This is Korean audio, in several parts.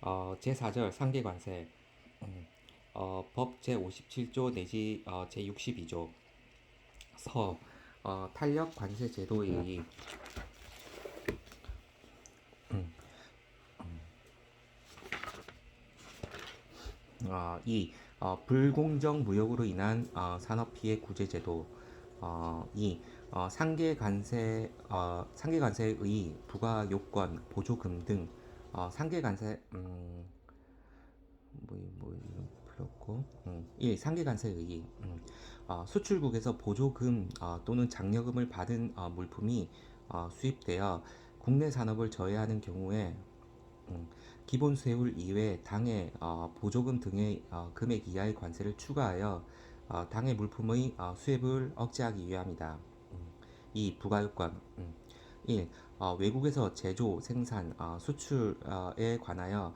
제4절 상계관세. 법 제57조 내지 제62조 서 탄력 관세 제도에 의의 이 불공정 무역으로 인한 산업 피해 구제 제도. 이 상계 관세의 부과 요건 보조금 등 상계 관세 이런 필요 없고 1. 상계 관세의 의의. 수출국에서 보조금 또는 장려금을 받은 물품이 수입되어 국내 산업을 저해하는 경우에 기본 세율 이외 당해 보조금 등의 금액 이하의 관세를 추가하여 당해 물품의 수입을 억제하기 위함이다. 2. 부가요건. 1. 외국에서 제조, 생산, 수출에 관하여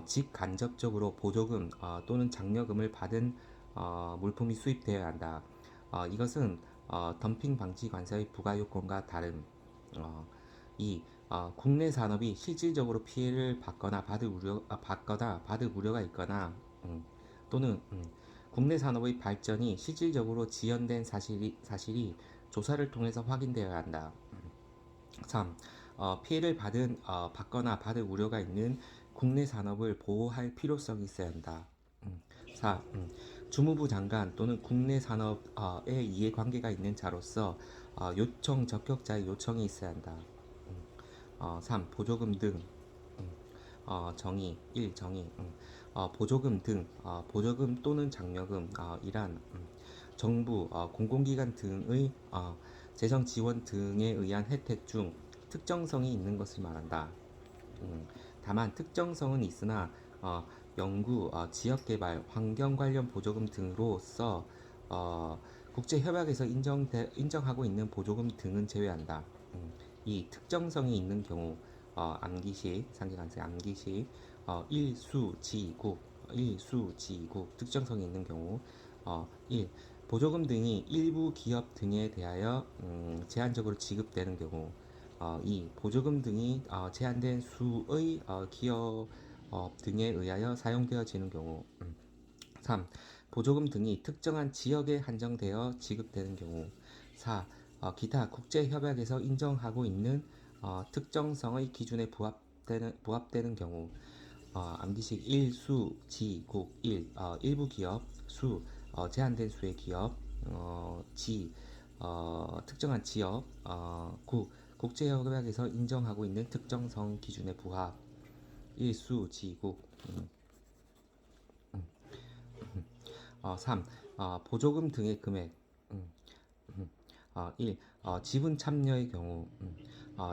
직간접적으로 보조금 또는 장려금을 받은 물품이 수입되어야 한다. 이것은 덤핑 방지 관세의 부가요건과 다름. 2. 국내 산업이 실질적으로 피해를 받을 우려가 있거나 또는 국내 산업의 발전이 실질적으로 지연된 사실이 조사를 통해서 확인되어야 한다. 3. 피해를 받거나 받을 우려가 있는 국내 산업을 보호할 필요성이 있어야 한다. 4. 주무부 장관 또는 국내 산업에 이해관계가 있는 자로서 요청 적격자의 요청이 있어야 한다. 3. 보조금 등. 정의. 1. 정의. 보조금 또는 장려금 이란 정부, 공공기관 등의 재정 지원 등에 의한 혜택 중 특정성이 있는 것을 말한다. 다만 특정성은 있으나 연구, 지역개발, 환경 관련 보조금 등으로서 국제협약에서 인정하고 있는 보조금 등은 제외한다. 이 특정성이 있는 경우 암기시, 상계관세 암기시 일수지국 특정성이 있는 경우 1. 보조금 등이 일부 기업 등에 대하여 제한적으로 지급되는 경우 2. 보조금 등이 제한된 수의 기업 등에 의하여 사용되어지는 경우 3. 보조금 등이 특정한 지역에 한정되어 지급되는 경우 4. 기타 국제협약에서 인정하고 있는 특정성의 기준에 부합되는 경우 암기식 1. 수, 지, 국 1. 일부 기업 수, 제한된 수의 기업 지, 특정한 지역 국, 국제협약에서 인정하고 있는 특정성 기준에 부합 1. 수, 지, 국 3. 보조금 등의 금액 1. 지분 참여의 경우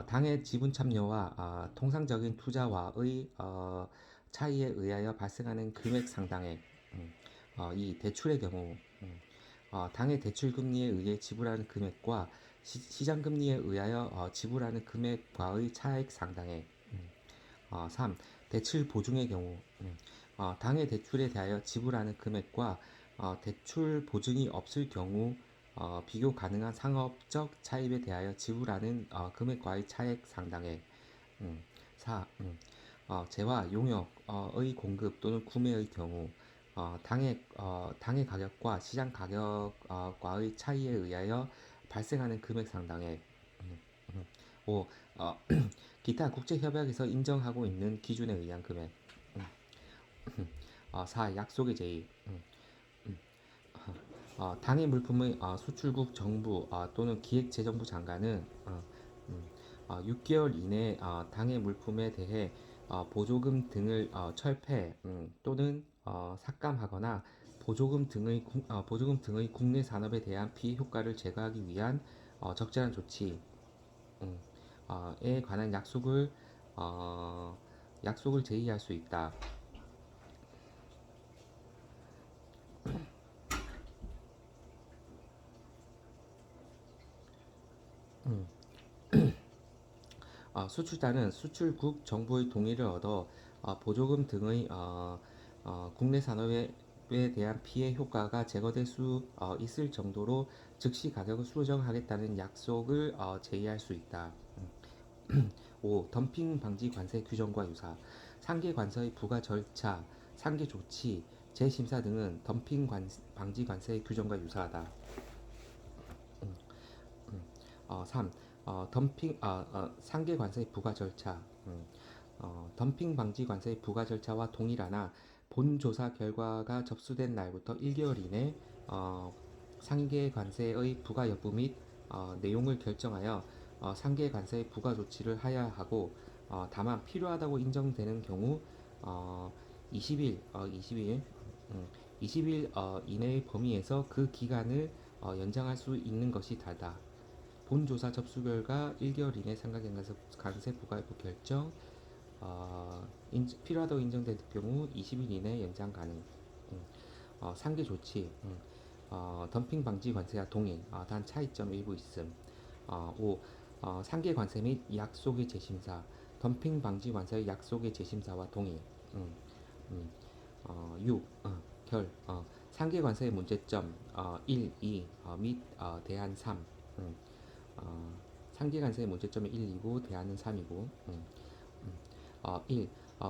당해 지분 참여와 통상적인 투자와의 차이에 의하여 발생하는 금액 상당액 2. 대출의 경우 당해 대출 금리에 의해 지불하는 금액과 시장 금리에 의하여 지불하는 금액과의 차액 상당액 3. 대출 보증의 경우 당해 대출에 대하여 지불하는 금액과 대출 보증이 없을 경우 비교 가능한 상업적 차입에 대하여 지불하는 금액과의 차액 상당액 4. 재화, 용역의 공급 또는 구매의 경우 당해 가격과 시장 가격과의 차이에 의하여 발생하는 금액 상당액 5. 기타 국제협약에서 인정하고 있는 기준에 의한 금액 4. 약속의 제의 당해 물품의 수출국 정부 또는 기획재정부 장관은 6개월 이내에 당해 물품에 대해 보조금 등을 철폐 또는 삭감하거나 보조금 등의 국내 산업에 대한 피해 효과를 제거하기 위한 적절한 조치에 관한 약속을 제의할 수 있다. 수출자는 수출국 정부의 동의를 얻어 보조금 등의 국내 산업에 기업에 대한 피해 효과가 제거될 수 있을 정도로 즉시 가격을 수정하겠다는 약속을 제의할 수 있다. 5. 덤핑 방지 관세 규정과 유사. 상계 관세의 부과 절차, 상계 조치, 재심사 등은 덤핑 방지 관세의 규정과 유사하다. 3. 상계 관세의 부과 절차. 덤핑 방지 관세의 부과 절차와 동일하나 본 조사 결과가 접수된 날부터 1개월 이내 상계 관세의 부과 여부 및 내용을 결정하여 상계 관세의 부과 조치를 하여야 하고 다만 필요하다고 인정되는 경우 20일 20일 이내의 범위에서 그 기간을 연장할 수 있는 것이 다다. 본 조사 접수 결과 1개월 이내 상가관세 부과 여부 결정 필요하다고 인정될 경우 20일 이내 연장 가능. 상계 조치 덤핑 방지 관세와 동일 단 차이점 일부 있음. 5. 상계 관세 및 약속의 재심사 덤핑 방지 관세의 약속의 재심사와 동일. 6. 상계 관세의 문제점 1, 2 및 대안 3. 상계 관세의 문제점이 1, 2고 대안은 3이고. 1.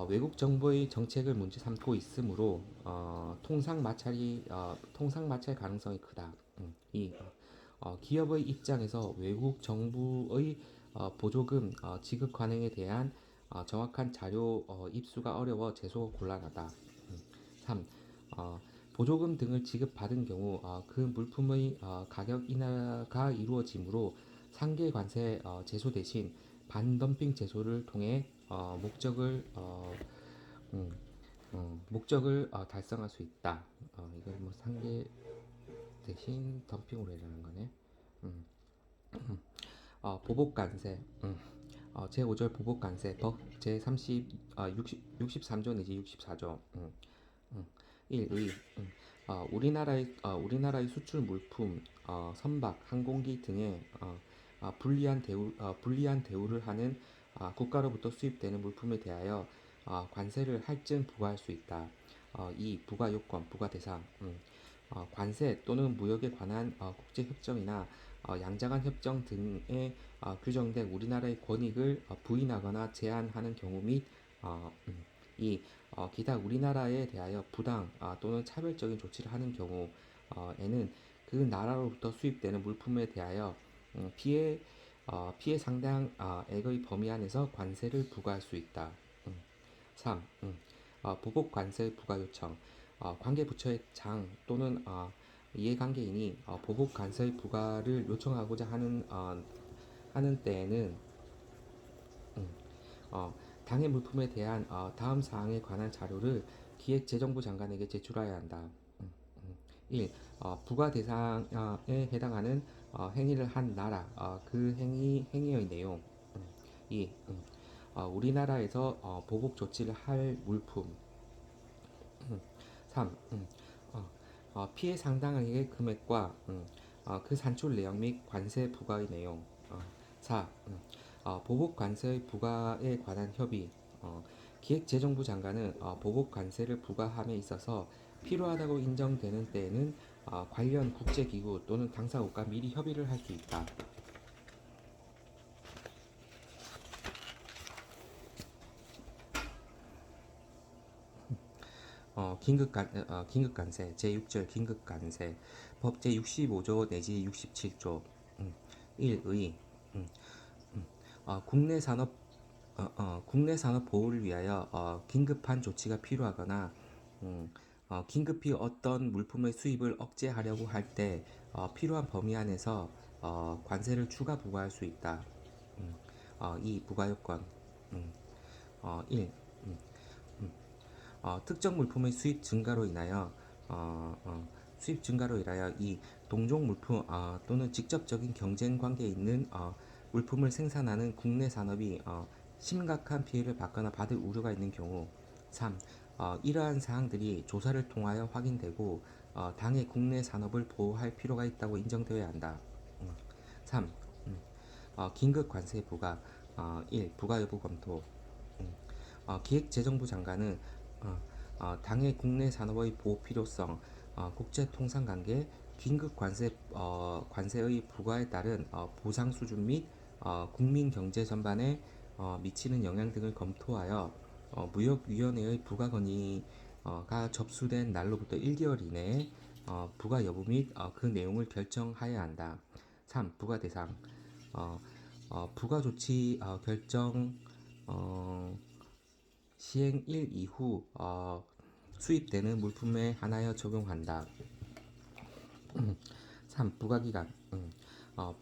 외국 정부의 정책을 문제 삼고 있으므로 통상 마찰 가능성이 크다. 2. 기업의 입장에서 외국 정부의 보조금 지급 관행에 대한 정확한 자료 입수가 어려워 제소 곤란하다. 3. 보조금 등을 지급받은 경우 그 물품의 가격 인하가 이루어지므로 상계 관세 제소 대신 반덤핑 제소를 통해 목적을 달성할 수 있다. 이걸 뭐 상계 대신 덤핑으로 해라는 거네. 보복 관세. 제5절 보복 관세 법 제30 63조 내지 64조. 1. 우리나라의 수출 물품, 선박, 항공기 등의 불리한 대우를 하는 국가로부터 수입되는 물품에 대하여 관세를 할증 부과할 수 있다. 2. 부과 요건, 부과 대상. 관세 또는 무역에 관한 국제 협정이나 양자간 협정 등에 규정된 우리나라의 권익을 부인하거나 제한하는 경우 및 2. 기타 우리나라에 대하여 부당 또는 차별적인 조치를 하는 경우에는 그 나라로부터 수입되는 물품에 대하여 피해 상당액의 범위 안에서 관세를 부과할 수 있다. 3. 보복 관세 부과 요청. 관계 부처의 장 또는 이해관계인이 보복 관세 부과를 요청하고자 하는 때에는 당해 물품에 대한 다음 사항에 관한 자료를 기획재정부 장관에게 제출해야 한다. 1. 부과 대상에 해당하는 행위를 한 나라, 그 행위의 내용. 2. 우리나라에서 보복 조치를 할 물품. 3. 피해 상당액의 금액과 그 산출 내역 및 관세 부과의 내용. 4. 보복 관세 부과에 관한 협의. 기획재정부 장관은 보복 관세를 부과함에 있어서 필요하다고 인정되는 때에는 관련 국제기구 또는 당사국과 미리 협의를 할 수 있다. 긴급관세 제6절 긴급관세 법 제65조 내지 67조. 1의 국내 산업 보호를 위하여 긴급한 조치가 필요하거나 긴급히 어떤 물품의 수입을 억제하려고 할 때 필요한 범위 안에서 관세를 추가 부과할 수 있다. 2. 부과요건. 1. 특정 물품의 수입 증가로 인하여 이 동종 물품 또는 직접적인 경쟁 관계에 있는 물품을 생산하는 국내 산업이 심각한 피해를 받거나 받을 우려가 있는 경우. 3. 이러한 사항들이 조사를 통하여 확인되고 당의 국내 산업을 보호할 필요가 있다고 인정되어야 한다. 3. 긴급 관세 부과. 1. 부과 여부 검토. 기획재정부 장관은 당해 국내 산업의 보호 필요성, 국제 통상 관계, 긴급 관세의 부과에 따른 보상 수준 및 국민 경제 전반에 미치는 영향 등을 검토하여 무역위원회의 부과 건의가 접수된 날로부터 1개월 이내에 부과 여부 및 그 내용을 결정하여야 한다. 3. 부과 대상 부과 조치 결정 시행일 이후 수입되는 물품에 한하여 적용한다. 3. 부과기간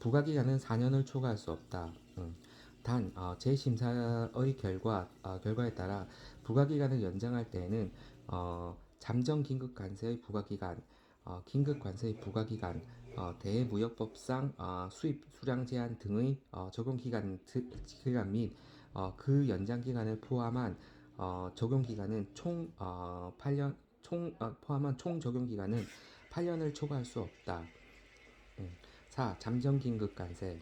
부과기간은 4년을 초과할 수 없다. 단 재심사의 결과에 따라 부과기간을 연장할 때에는 잠정 긴급관세의 부과기간, 긴급관세의 부과기간, 대무역법상 수입 수량 제한 등의 적용기간 및 그 연장 기간을 포함한 적용 기간은 총 8년 포함한 총 적용 기간은 8년을 초과할 수 없다. 4. 잠정 긴급 관세의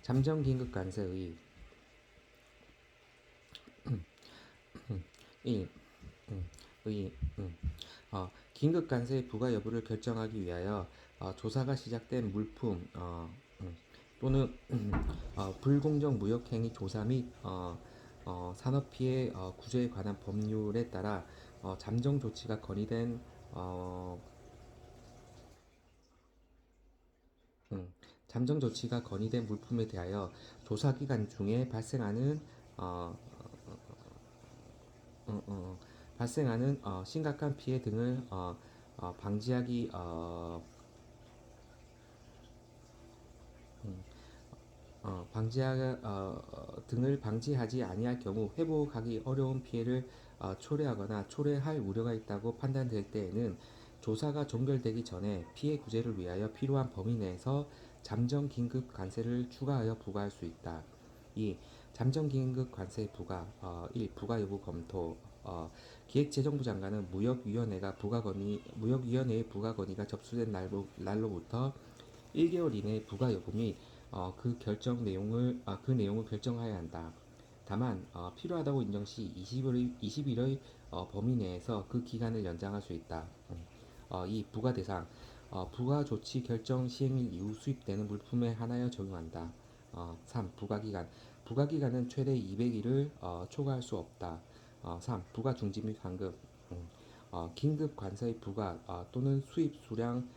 잠정 긴급 관세의 1. 긴급 관세의 부과 여부를 결정하기 위하여 조사가 시작된 물품 또는 불공정 무역 행위 조사 및 산업 피해 구제에 관한 법률에 따라 잠정 조치가 건의된 잠정 조치가 건의된 물품에 대하여 조사 기간 중에 발생하는 심각한 피해 등을 방지하기 등을 방지하지 아니할 경우 회복하기 어려운 피해를 초래하거나 초래할 우려가 있다고 판단될 때에는 조사가 종결되기 전에 피해 구제를 위하여 필요한 범위 내에서 잠정 긴급 관세를 추가하여 부과할 수 있다. 2. 잠정 긴급 관세 부과 1. 부과 여부 검토 기획재정부 장관은 무역위원회의 부과 건의가 접수된 날로부터 1개월 이내에 부과 여부 및 그 내용을 결정해야 한다. 다만 필요하다고 인정 시 20일의 범위 내에서 그 기간을 연장할 수 있다. 2. 부과 대상 부과 조치 결정 시행일 이후 수입되는 물품에 한하여 적용한다. 3. 부과 기간 부과 기간은 최대 200일을 초과할 수 없다. 3. 부과 중지 및 환급 긴급 관세의 부과 또는 수입 수량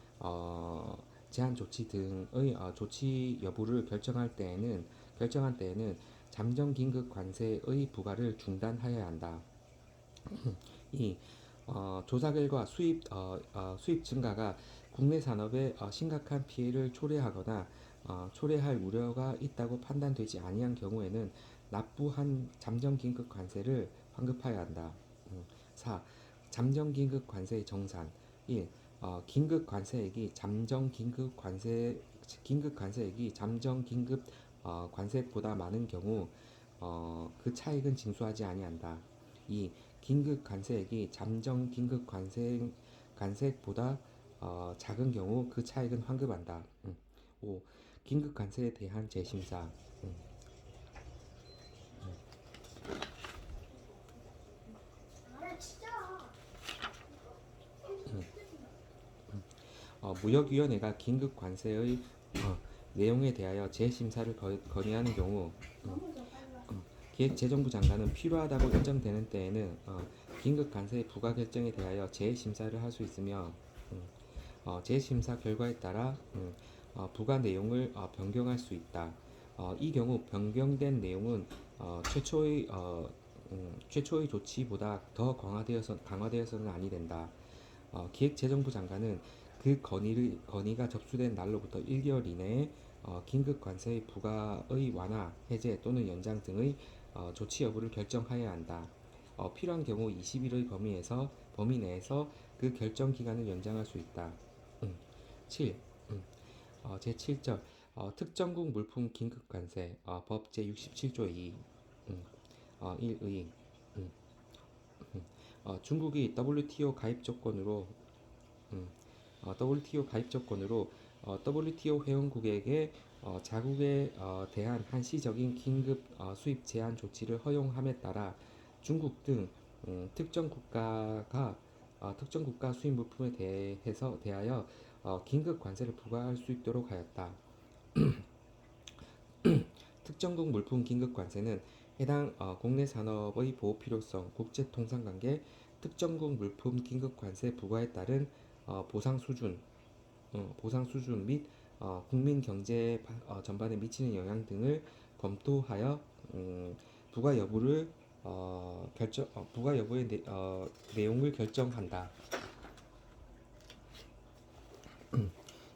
제한 조치 등의 조치 여부를 결정한 때에는 잠정 긴급 관세의 부과를 중단하여야 한다. 2. 조사 결과 수입 증가가 국내 산업에 심각한 피해를 초래하거나 초래할 우려가 있다고 판단되지 아니한 경우에는 납부한 잠정 긴급 관세를 환급하여야 한다. 4. 잠정 긴급 관세의 정산 1. 긴급 관세액이 잠정 관세액보다 많은 경우 그 차익은 징수하지 아니한다. 2. 긴급 관세액이 잠정 긴급 관세액보다 작은 경우 그 차익은 환급한다. 5. 긴급 관세에 대한 재심사 무역위원회가 긴급 관세의 내용에 대하여 재심사를 건의하는 경우 기획재정부 장관은 필요하다고 인정되는 때에는 긴급 관세 부과 결정에 대하여 재심사를 할 수 있으며 재심사 결과에 따라 부과 내용을 변경할 수 있다. 이 경우 변경된 내용은 최초의 조치보다 더 강화되어서는 아니 된다. 기획재정부 장관은 그 건의가 접수된 날로부터 1개월 이내에 긴급 관세의 부과의 완화, 해제 또는 연장 등의 조치 여부를 결정하여야 한다. 필요한 경우 20일의 범위 내에서 그 결정 기간을 연장할 수 있다. 7. 제7절 특정국 물품 긴급 관세 법 제67조 2 1의 중국이 WTO 가입 조건으로 WTO 회원국에게 자국에 대한 한시적인 긴급 수입 제한 조치를 허용함에 따라 중국 등 특정 국가 수입 물품에 대하여 긴급 관세를 부과할 수 있도록 하였다. 특정국 물품 긴급 관세는 해당 국내 산업의 보호 필요성, 국제 통상 관계, 특정국 물품 긴급 관세 부과에 따른 보상 수준 및 국민 경제 전반에 미치는 영향 등을 검토하여 부과 여부를 부과 여부의 내용을 결정한다.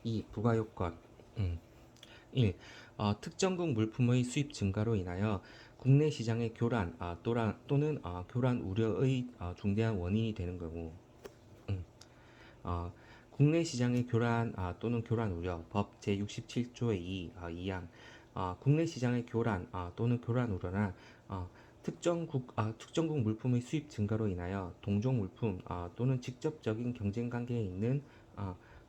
2. 부과 요건 1. 특정국 물품의 수입 증가로 인하여 국내 시장의 교란 또는 교란 우려의 중대한 원인이 되는 경우 국내 시장의 교란 또는 교란 우려 법 제67조의 2항 국내 시장의 교란 또는 교란 우려나 특정국 물품의 수입 증가로 인하여 동종 물품 또는 직접적인 경쟁 관계에 있는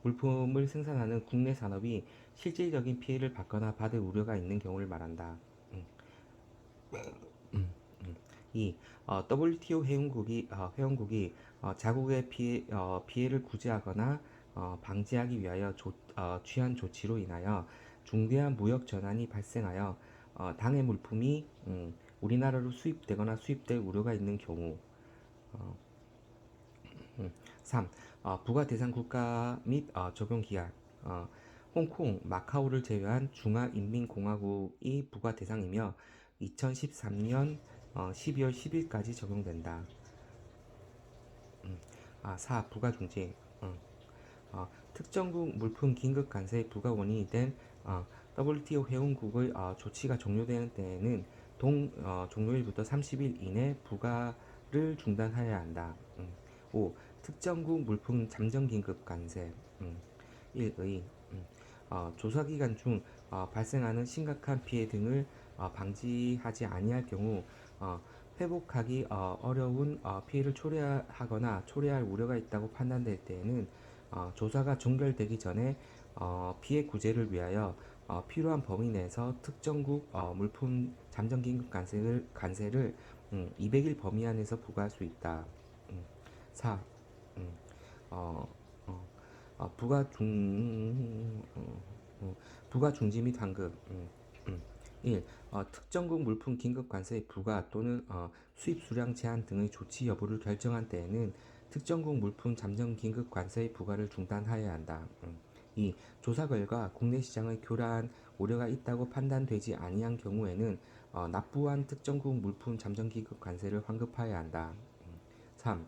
물품을 생산하는 국내 산업이 실질적인 피해를 받거나 받을 우려가 있는 경우를 말한다. 2. WTO 회원국이 자국의 피해를 구제하거나 방지하기 위하여 취한 조치로 인하여 중대한 무역 전환이 발생하여 당해 물품이 우리나라로 수입되거나 수입될 우려가 있는 경우 3. 부과 대상 국가 및 적용 기한 홍콩, 마카오를 제외한 중화인민공화국이 부과 대상이며 2013년 12월 10일까지 적용된다. 4. 부가 중지 특정국 물품 긴급 관세의 부가 원인이 된 WTO 회원국의 조치가 종료되는 때에는 종료일부터 30일 이내 부가를 중단하여야 한다. 5. 특정국 물품 잠정 긴급 관세 1의 조사 기간 중 발생하는 심각한 피해 등을 방지하지 아니할 경우 회복하기 어려운 피해를 초래하거나 초래할 우려가 있다고 판단될 때에는 조사가 종결되기 전에 피해 구제를 위하여 필요한 범위 내에서 특정국 물품 잠정 긴급 관세를 200일 범위 안에서 부과할 수 있다. 4. 음, 어, 어, 부가 부가 중지 및 환급 1. 특정국 물품 긴급 관세의 부과 또는 수입 수량 제한 등의 조치 여부를 결정한 때에는 특정국 물품 잠정 긴급 관세의 부과를 중단하여야 한다. 2. 조사 결과 국내 시장의 교란 우려가 있다고 판단되지 아니한 경우에는 납부한 특정국 물품 잠정 긴급 관세를 환급하여야 한다. 3.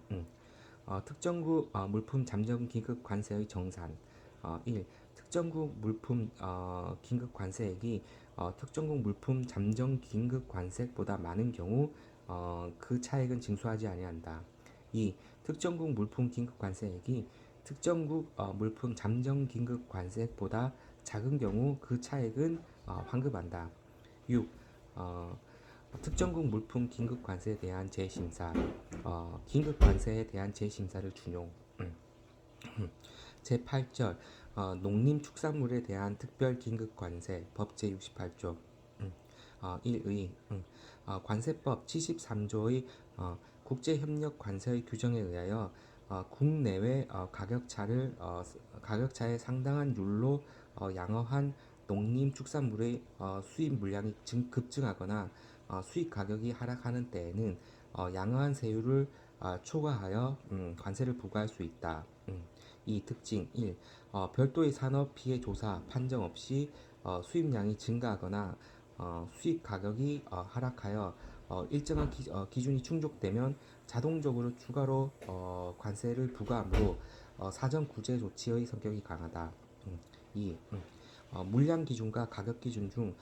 특정국 물품 잠정 긴급 관세의 정산 1. 특정국 물품 긴급 관세액이 특정국 물품 잠정 긴급 관세액보다 많은 경우 그 차액은 징수하지 아니한다. 2. 특정국 물품 긴급 관세액이 특정국 물품 잠정 긴급 관세액보다 작은 경우 그 차액은 환급한다. 6. 특정국 물품 긴급 관세에 대한 재심사 긴급 관세에 대한 재심사를 준용 제8절 농림축산물에 대한 특별 긴급 관세 법 제68조 1의 관세법 73조의 국제협력 관세의 규정에 의하여 국내외 가격차의 상당한 율로 양어한 농림축산물의 수입 물량이 급증하거나 수입 가격이 하락하는 때에는 양어한 세율을 초과하여 관세를 부과할 수 있다. 이 특징 1. 별도의 산업 피해 조사 판정 없이 수입량이 증가하거나 수입 가격이 하락하여 일정한 기준이 충족되면 자동적으로 추가로 관세를 부과하므로 사전 구제 조치의 성격이 강하다. 2. 물량 기준과 가격 기준 중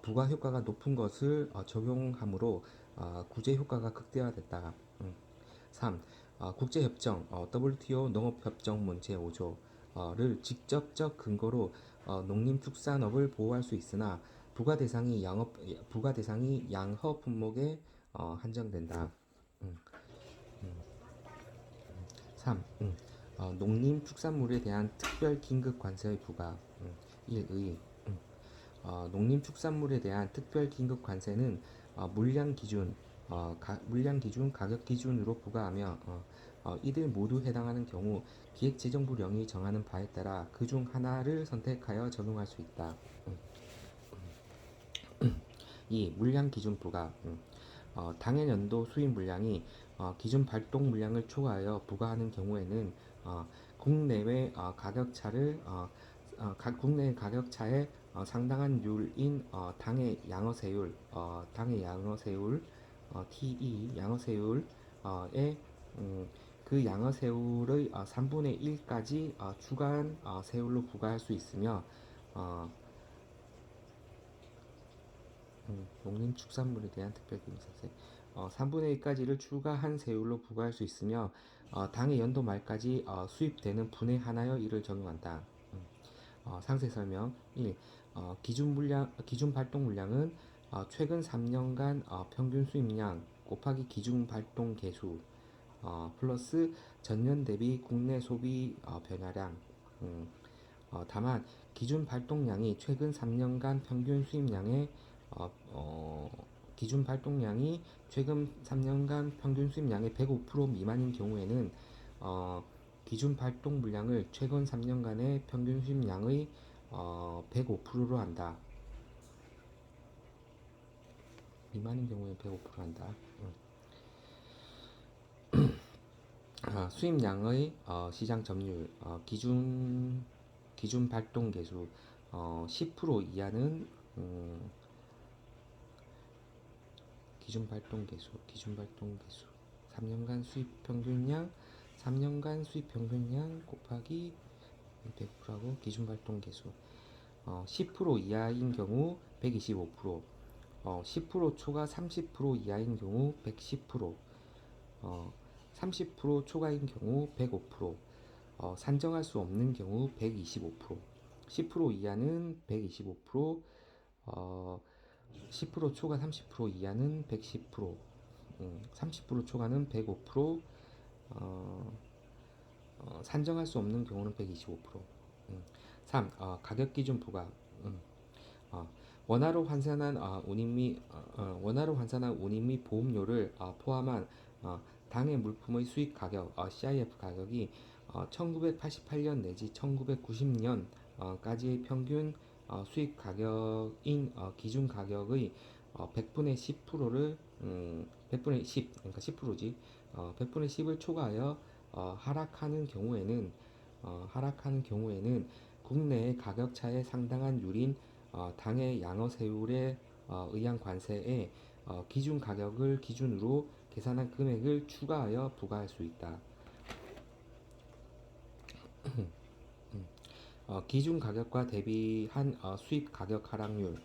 부과 효과가 높은 것을 적용하므로 구제 효과가 극대화됐다. 3. 국제협정 WTO 농업협정문 제5조를 직접적 근거로 농림축산업을 보호할 수 있으나 부가 대상이 양허 품목에 한정된다. 음, 3. 농림축산물에 대한 특별 긴급 관세의 부과. 1. 농림축산물에 대한 특별 긴급 관세는 물량 기준, 가격 기준으로 부과하며 이들 모두 해당하는 경우 기획재정부령이 정하는 바에 따라 그중 하나를 선택하여 적용할 수 있다. 2. 물량 기준 부과. 당해 연도 수입 물량이 기준 발동 물량을 초과하여 부과하는 경우에는 국내외 국내 가격차의 상당한 율인 당해 양어세율 TE 양어세율에 그 양어세율의 3분의 1까지 추가한 세율로 부과할 수 있으며 농림축산물에 대한 특별기금세 3분의 1까지를 추가한 세율로 부과할 수 있으며 당해 연도 말까지 수입되는 분의 하나여 이를 적용한다. 상세 설명 1. 기준 발동 물량은 최근 3년간 평균 수입량 곱하기 기준 발동 개수 플러스 전년 대비 국내 소비 변화량. 다만 기준 발동량이 최근 3년간 평균 수입량의 기준 발동량이 최근 3년간 평균 수입량의 105% 미만인 경우에는 기준 발동 물량을 최근 3년간의 평균 수입량의 105%로 한다. 미만인 경우에 105% 한다. 수입량의 시장 점유율 기준 발동 개수 10% 이하는 기준 발동 개수 3년간 수입 평균량 곱하기 100%하고 기준 발동 개수 10% 이하인 경우 125%, 10% 초과 30% 이하인 경우 110%, 30% 초과인 경우 105%, 산정할 수 없는 경우 125%, 10% 이하는 125%, 10% 초과 30% 이하는 110%, 30% 초과는 105%, 산정할 수 없는 경우는 125%. 3. 가격 기준 부과. 원화로 환산한 운임 및 보험료를 포함한 당해 물품의 수입 가격 CIF 가격이 1988년 내지 1990년까지의 평균 수입 가격인 기준 가격의 100분의 10%를 100분의 10 그러니까 10%지 100분의 10을 초과하여 하락하는 경우에는 국내의 가격 차의 상당한 율인 당해 양어세율에 의한 관세에 기준 가격을 기준으로 계산한 금액을 추가하여 부과할 수 있다. 기준 가격과 대비한 수입 가격 하락률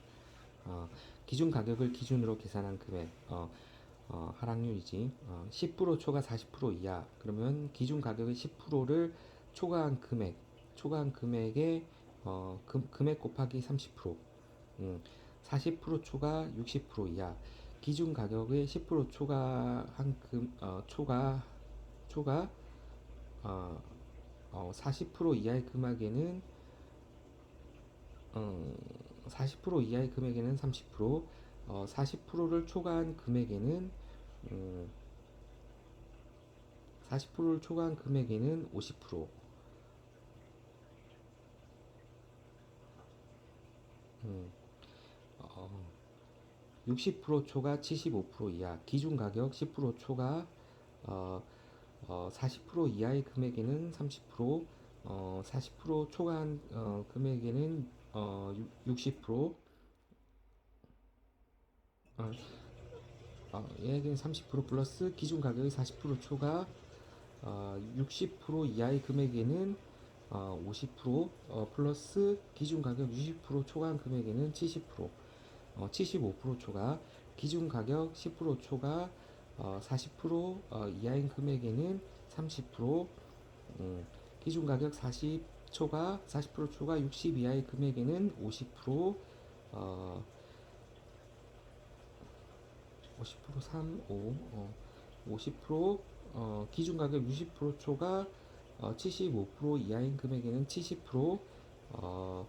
기준 가격을 기준으로 계산한 금액 하락률이지 10% 초과 40% 이하 그러면 기준 가격의 10%를 초과한 금액의 금액 곱하기 30% 40% 초과 60% 이하 기준 가격의 10% 초과한 40% 이하의 금액에는 30%, 40%를 초과한 금액에는 50%, 60% 초과 75% 이하 기준 가격 10% 초과 40% 이하의 금액에는 30%, 40% 초과한 금액에는 60%, 얘에게는 30% 플러스 기준 가격의 40% 초과 60% 이하의 금액에는 50% 플러스 기준 가격 60% 초과한 금액에는 70%, 75% 초과 기준 가격 10% 초과 40% 이하인 금액에는 30%, 기준 가격 40% 초과 60 이하의 금액에는 50%, 어, 50% 3, 5, 50%, 기준 가격 60% 초과 75% 이하인 금액에는 70%, 어,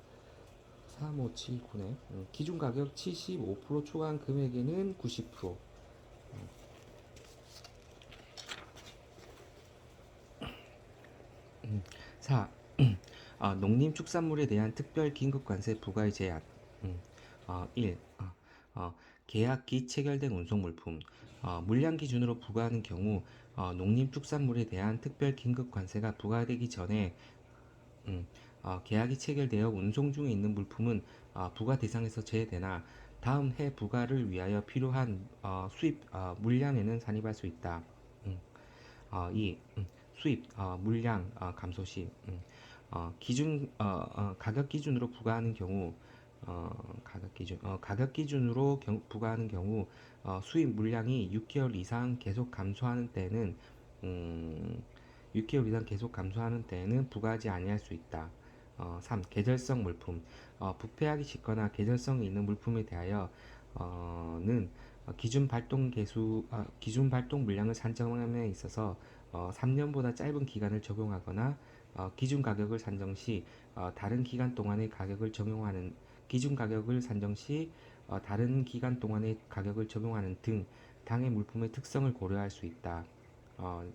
3, 5, 7, 9네. 기준 가격 75% 초과한 금액에는 90%. 4. 농림축산물에 대한 특별 긴급관세 부과의 제한. 1. 계약기 체결된 운송물품. 물량 기준으로 부과하는 경우 농림축산물에 대한 특별 긴급관세가 부과되기 전에 계약이 체결되어 운송 중에 있는 물품은 부과 대상에서 제외되나 다음 해 부과를 위하여 필요한 수입 물량에는 산입할 수 있다. 2. 수입 물량 감소 시 기준 가격 기준으로 부과하는 경우 가격 기준으로 부과하는 경우 수입 물량이 6개월 이상 계속 감소하는 때는 6개월 이상 계속 감소하는 때에는 부과하지 아니할 수 있다. 3. 계절성 물품 부패하기 쉽거나 계절성이 있는 물품에 대하여 는 기준 발동 물량을 산정함에 있어서 3년보다 짧은 기간을 적용하거나 기준 가격을 산정 시 다른 기간 동안의 가격을 적용하는 기준 가격을 산정 시 다른 기간 동안의 가격을 적용하는 등 당해 물품의 특성을 고려할 수 있다.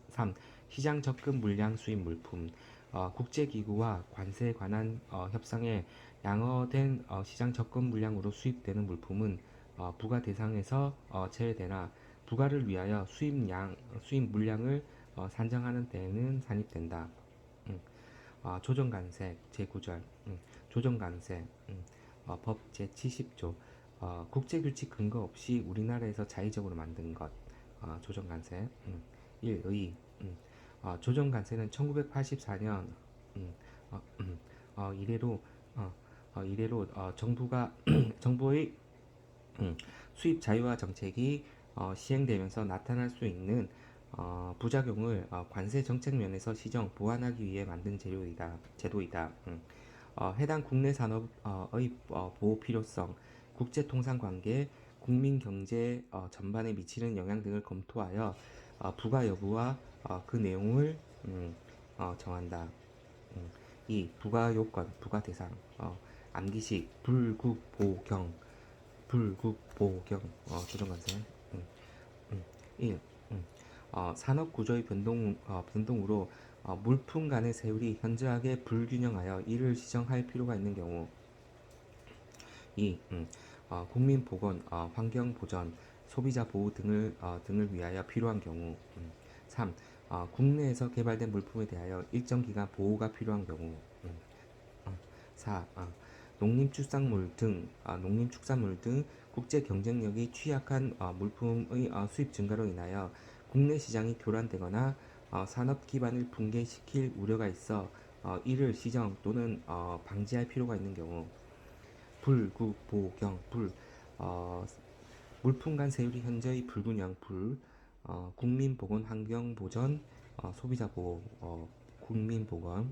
3. 시장 접근 물량 수입 물품 국제기구와 관세에 관한 협상에 양어된 시장 접근 물량으로 수입되는 물품은 부과 대상에서 제외되나 부과를 위하여 수입 물량을 산정하는 때에는 산입된다. 조정관세 제9절 조정관세 법 제70조 국제규칙 근거 없이 우리나라에서 자의적으로 만든 것 조정관세 1. 의 조정관세는 1984년 이래로 정부가 정부의 수입 자유화 정책이 시행되면서 나타날 수 있는 부작용을 관세 정책 면에서 시정 보완하기 위해 만든 제도이다. 해당 국내 산업의 보호 필요성, 국제 통상 관계, 국민 경제 전반에 미치는 영향 등을 검토하여 부과 여부와 그 내용을 정한다. 2. 부과 요건, 부과 대상, 암기식, 불국보경, 조정관세. 1. 산업 구조의 변동으로 물품 간의 세율이 현저하게 불균형하여 이를 시정할 필요가 있는 경우. 2. 국민 보건, 환경 보전, 소비자 보호 등을 위하여 필요한 경우. 3. 국내에서 개발된 물품에 대하여 일정 기간 보호가 필요한 경우. 4. 농림축산물 등 국제 경쟁력이 취약한 물품의 수입 증가로 인하여 국내 시장이 교란되거나 산업 기반을 붕괴시킬 우려가 있어 이를 시정 또는 방지할 필요가 있는 경우. 물품 간 세율이 현저히 불균형 국민보건 환경보전 소비자보호 국민보건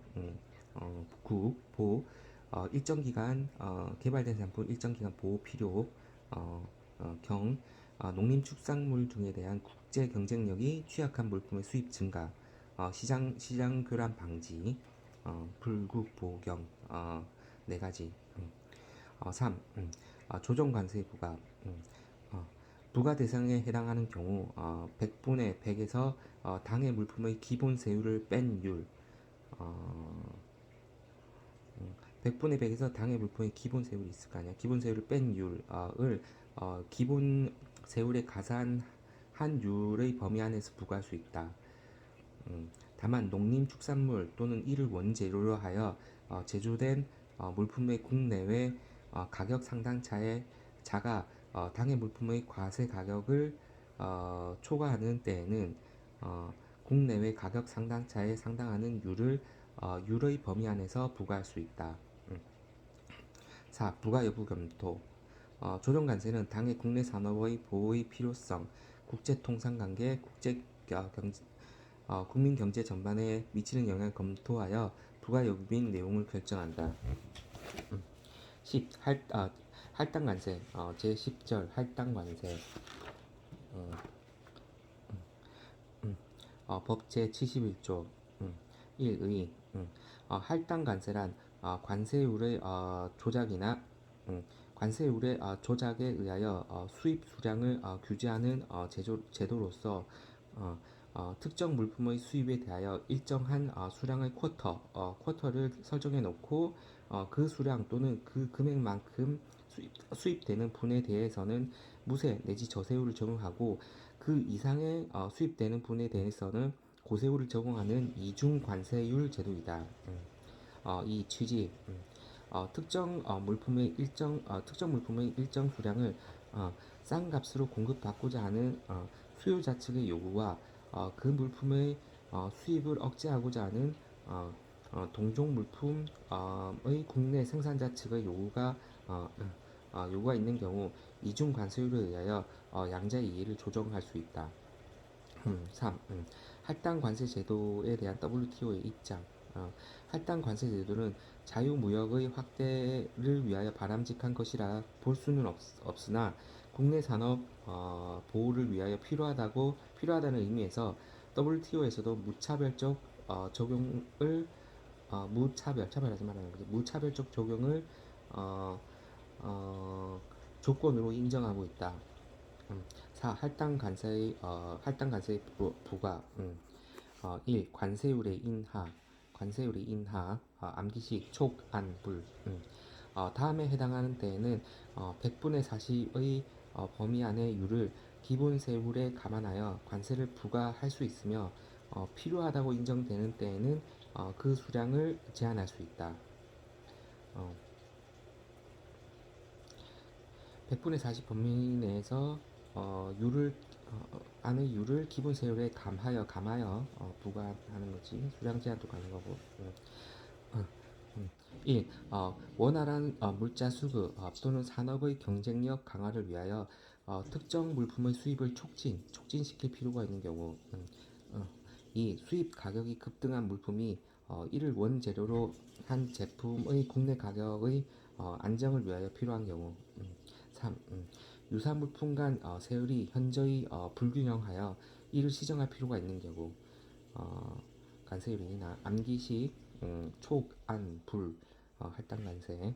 보호 일정 기간 개발된 상품 일정 기간 보호 필요 농림축산물 등에 대한 국제 경쟁력이 취약한 물품의 수입 증가 시장 교란 방지 불국보경 네 가지 3. 조정 관세 부과 부과 대상에 해당하는 경우 100분의 100에서 당해 물품의 기본 세율을 뺀 율 100분의 100에서 당해 물품의 기본 세율이 있을 거 아니야. 기본 세율을 뺀 율을 기본 세율에 가산한 율의 범위 안에서 부과할 수 있다. 다만 농림축산물 또는 이를 원재료로 하여 제조된 물품의 국내외 가격 상당 차가 당해 물품의 과세 가격을 초과하는 때에는 국내외 가격 상당차에 상당하는 율의 범위 안에서 부과할 수 있다. 4. 부과 여부 검토 조정관세는 당해 국내 산업의 보호의 필요성, 국제 통상관계, 국민 경제 전반에 미치는 영향을 검토하여 부가 요구인 내용을 결정한다. 10. 할당 관세. 제10절 할당 관세. 법 제71조 1의 할당 관세란 관세율의 조작이나 관세율의 조작에 의하여 수입 수량을 규제하는 제도로서 특정 물품의 수입에 대하여 일정한 수량의 쿼터를 설정해 놓고 그 수량 또는 그 금액만큼 수입되는 분에 대해서는 무세 내지 저세율을 적용하고 그 이상의 수입되는 분에 대해서는 고세율을 적용하는 이중 관세율 제도이다. 이 취지, 특정 물품의 일정 수량을 싼 값으로 공급받고자 하는 수요자 측의 요구와 그 물품의 수입을 억제하고자 하는 동종 물품의 국내 생산자 측의 요구가 있는 경우 이중 관세율에 의하여 양자의 이해를 조정할 수 있다. 3. 할당 관세 제도에 대한 WTO의 입장. 할당 관세 제도는 자유무역의 확대를 위하여 바람직한 것이라 볼 수는 없으나 국내 산업 보호를 위하여 필요하다는 의미에서 WTO에서도 차별하지 말라는 거죠. 무차별적 적용을 어, 조건으로 인정하고 있다. 4. 할당 관세의 부과 1. 관세율의 인하 암기식 촉안불 다음에 해당하는 때에는 100분의 40의 범위 안의 율을 기본 세율에 감안하여 관세를 부과할 수 있으며 필요하다고 인정되는 때에는 그 수량을 제한할 수 있다. 어, 100분의 40 범위 내에서 율을 안의 율을 기본 세율에 감하여 부과하는 거지. 수량 제한도 가는 거고. 1. 원활한 물자 수급 또는 산업의 경쟁력 강화를 위하여 특정 물품의 수입을 촉진시킬 필요가 있는 경우. 2. 수입 가격이 급등한 물품이 이를 원재료로 한 제품의 국내 가격의 안정을 위하여 필요한 경우. 3. 유사물품 간 세율이 현저히 불균형하여 이를 시정할 필요가 있는 경우. 관세율이나 암기식 촉, 안, 불 할당 관세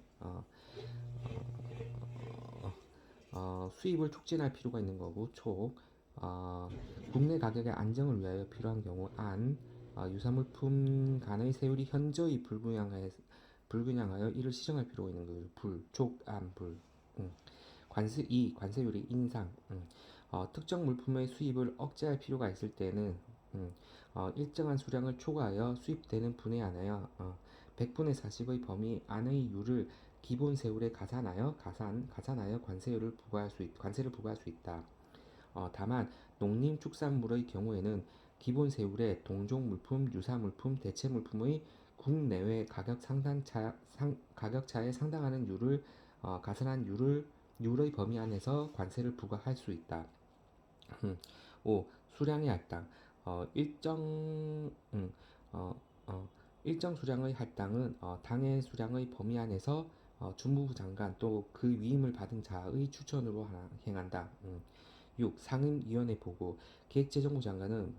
수입을 촉진할 필요가 있는 거고 촉 국내 가격의 안정을 위하여 필요한 경우 안 유사물품 간의 세율이 현저히 불균형하여 이를 시정할 필요가 있는 거죠. 불, 촉, 안, 불 관세율의 인상 특정 물품의 수입을 억제할 필요가 있을 때는 일정한 수량을 초과하여 수입되는 분에 한하여 100분의 40의 범위 안의 율을 기본 세율에 가산하여 관세를 부과할 수 있다. 다만 농림축산물의 경우에는 기본 세율에 동종 물품, 유사 물품, 대체 물품의 국내외 가격차에 상당하는 율을 가산한 율의 범위 안에서 관세를 부과할 수 있다. 5. 수량의 할당 일정 수량의 할당은 당해 수량의 범위 안에서 주무부 장관 또 그 위임을 받은 자의 추천으로 행한다. 6. 상임위원회 보고 기획재정부 장관은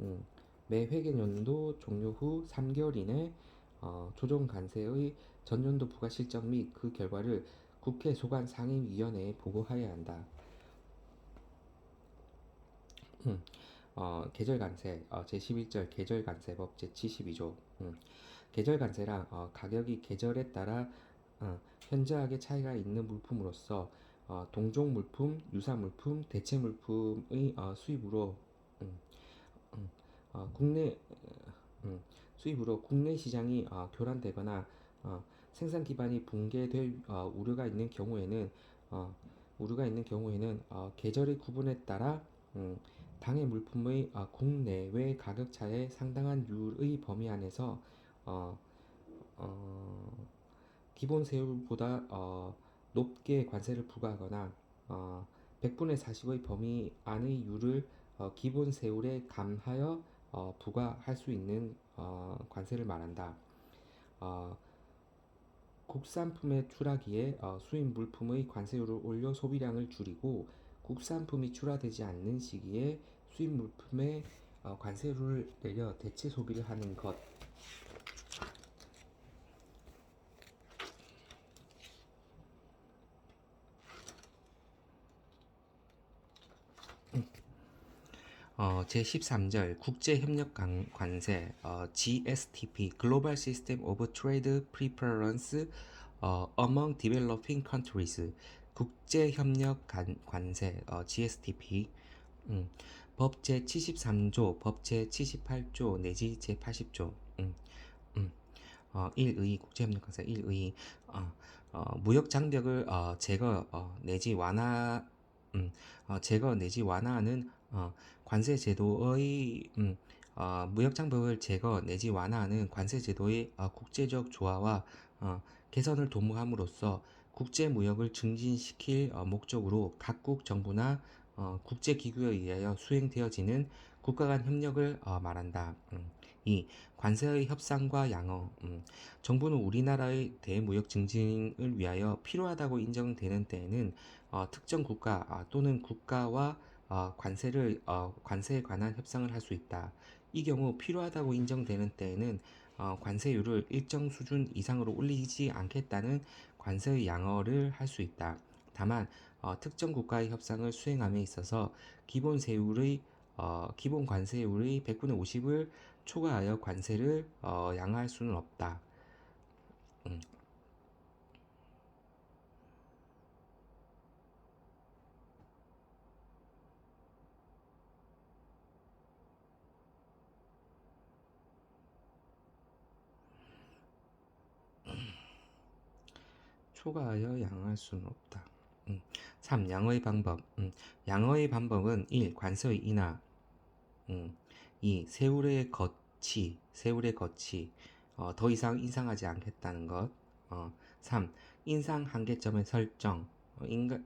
음, 매 회계연도 종료 후 3개월 이내 조정 관세의 전년도 부과 실적 및 그 결과를 국회 소관 상임위원회에 보고하여야 한다. 계절관세 제11절 계절관세법 제72조 계절관세란 가격이 계절에 따라 현저하게 차이가 있는 물품으로서 동종 물품, 유사 물품, 대체 물품의 음, 음, 국내 국내 시장이 교란되거나 생산 기반이 붕괴될 우려가 있는 경우에는 계절의 구분에 따라 당해 물품의 국내외 가격 차의 상당한 율의 범위 안에서 어, 어, 기본 세율보다 높게 관세를 부과하거나 100분의 40의 범위 안의 율을 기본 세율에 감하여 부과할 수 있는 관세를 말한다. 어, 국산품의 출하기에 수입 물품의 관세율을 올려 소비량을 줄이고 국산품이 출하되지 않는 시기에 수입 물품의 관세율을 내려 대체 소비를 하는 것. 제13절 국제협력 관세 GSTP Global System of Trade Preference Among Developing Countries 국제협력 관세 GSTP 법 제73조, 법 제78조 내지 제80조 1의 국제협력 관세 1의 무역 장벽을 내지 제거 내지 완화하는 관세 제도의 무역 장벽을 제거 내지 완화하는 관세 제도의 국제적 조화와 개선을 도모함으로써 국제 무역을 증진시킬 목적으로 각국 정부나 국제 기구에 의하여 수행되어지는 국가 간 협력을 말한다. 이 관세의 협상과 양어 정부는 우리나라의 대무역 증진을 위하여 필요하다고 인정되는 때에는 특정 국가 또는 국가와 관세에 관한 협상을 할 수 있다. 이 경우 필요하다고 인정되는 때에는 관세율을 일정 수준 이상으로 올리지 않겠다는 관세의 양어를 할 수 있다. 다만 특정 국가의 협상을 수행함에 있어서 기본 관세율의 100분의 50을 초과하여 관세를 양화할 수는 없다. 음. 초과하여 양화할 수는 없다. 3. 양어의 방법. 양어의 방법은 1. 관세의 인하. 2. 세율의 거치. 더 이상 인상하지 않겠다는 것. 3. 인상 한계점의 설정.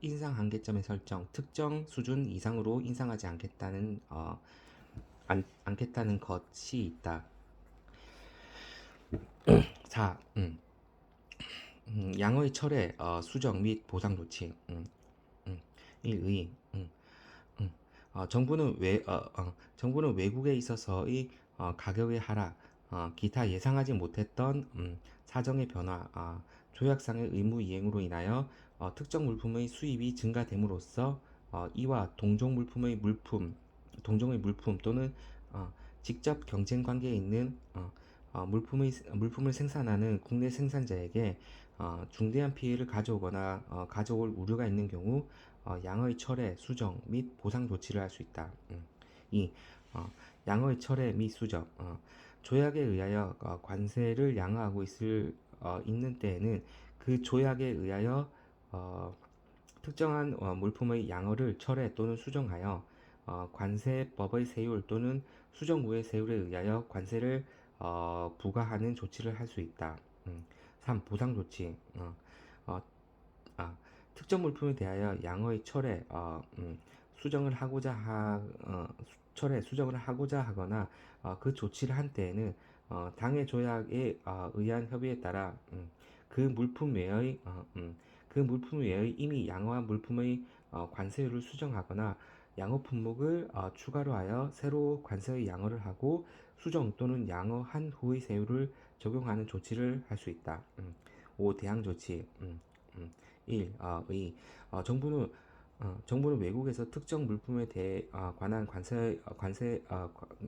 인상 한계점의 설정. 특정 수준 이상으로 인상하지 않겠다는 것이 있다. 4. 양의 철회, 수정 및 보상 조치. 1의 정부는 외국에 있어서의 가격의 하락, 기타 예상하지 못했던 사정의 변화, 조약상의 의무 이행으로 인하여 특정 물품의 수입이 증가됨으로써 이와 동종의 물품 또는 직접 경쟁 관계에 있는 물품을 생산하는 국내 생산자에게 중대한 피해를 가져오거나 가져올 우려가 있는 경우 양의 철회, 수정 및 보상 조치를 할 수 있다. 2. 양의 철회 및 수정. 조약에 의하여 관세를 양화하고 있는 때에는 그 조약에 의하여 특정한 물품의 양어를 철회 또는 수정하여 관세법의 세율 또는 수정구의 세율에 의하여 관세를 부과하는 조치를 할 수 있다. 3. 보상 조치. 어, 아, 특정 물품에 대하여 양의 수정을 하고자 하거나 그 조치를 한 때에는 당해 조약에 의한 협의에 따라 그 물품 외의 이미 양호한 물품의 관세율을 수정하거나 양호 품목을 추가로 하여 새로 관세의 양호를 하고 수정 또는 양호한 후의 세율을 적용하는 조치를 할 수 있다. 5. 대항 조치. 1. 정부는 외국에서 특정 물품에 대해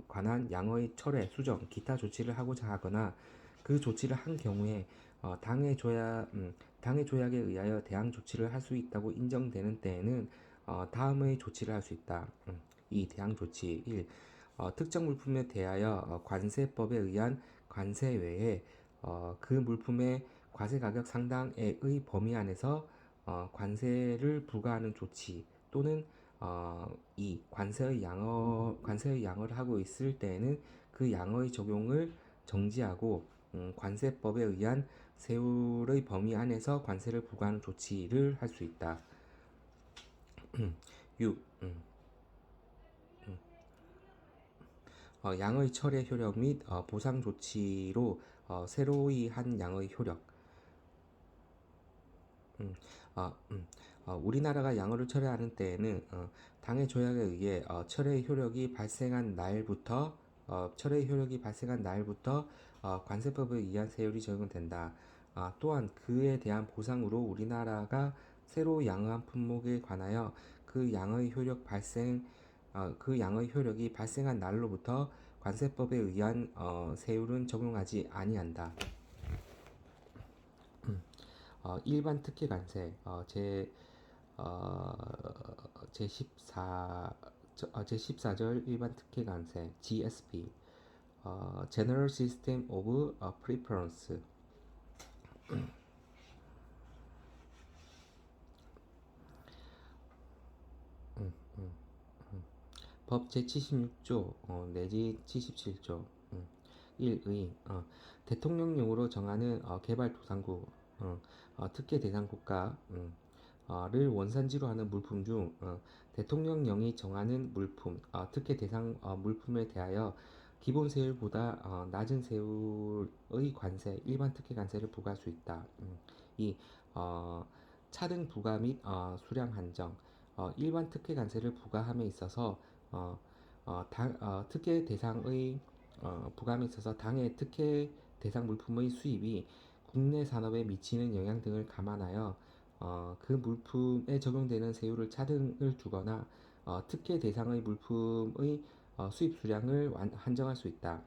관한 양의 철회, 수정, 기타 조치를 하고자 하거나 그 조치를 한 경우에 당해 조약에 의하여 대항 조치를 할 수 있다고 인정되는 때에는 다음의 조치를 할 수 있다. 2. 대항 조치 1. 특정 물품에 대하여 관세법에 의한 관세 외에 그 물품의 과세 가격 상당의 범위 안에서 관세를 부과하는 조치 또는 2. 관세의 양어를 하고 있을 때에는 그 양어의 적용을 정지하고 관세법에 의한 세율의 범위 안에서 관세를 부과하는 조치를 할 수 있다. 6. 양의 철회 효력 및 보상 조치로 새로이 한 양의 효력. 음, 우리나라가 양어를 철회하는 때에는 당의 조약에 의해 철회 효력이 발생한 날부터 철회 효력이 발생한 날부터 관세법에 의한 세율이 적용된다. 또한 그에 대한 보상으로 우리나라가 새로 양어한 품목에 관하여 그 양의 효력이 발생한 날로부터 관세법에 의한 세율은 적용하지 아니한다. 일반 특혜 관세 어, 제14 제14절 일반 특혜 관세 GSP General System of Preference 법 제76조 내지 77조 1의 대통령령으로 정하는 개발도상국 특혜 대상 국가를 원산지로 하는 물품 중 대통령령이 정하는 물품 특혜 대상 물품에 대하여 기본 세율보다 낮은 세율의 관세 일반 특혜 관세를 부과할 수 있다. 이 차등 부과 및 수량 한정 일반 특혜 관세를 부과함에 있어서 특혜 대상의 부감에 있어서 당의 특혜 대상 물품의 수입이 국내 산업에 미치는 영향 등을 감안하여 그 물품에 적용되는 세율을 차등을 주거나 특혜 대상의 물품의 수입 수량을 한정할 수 있다.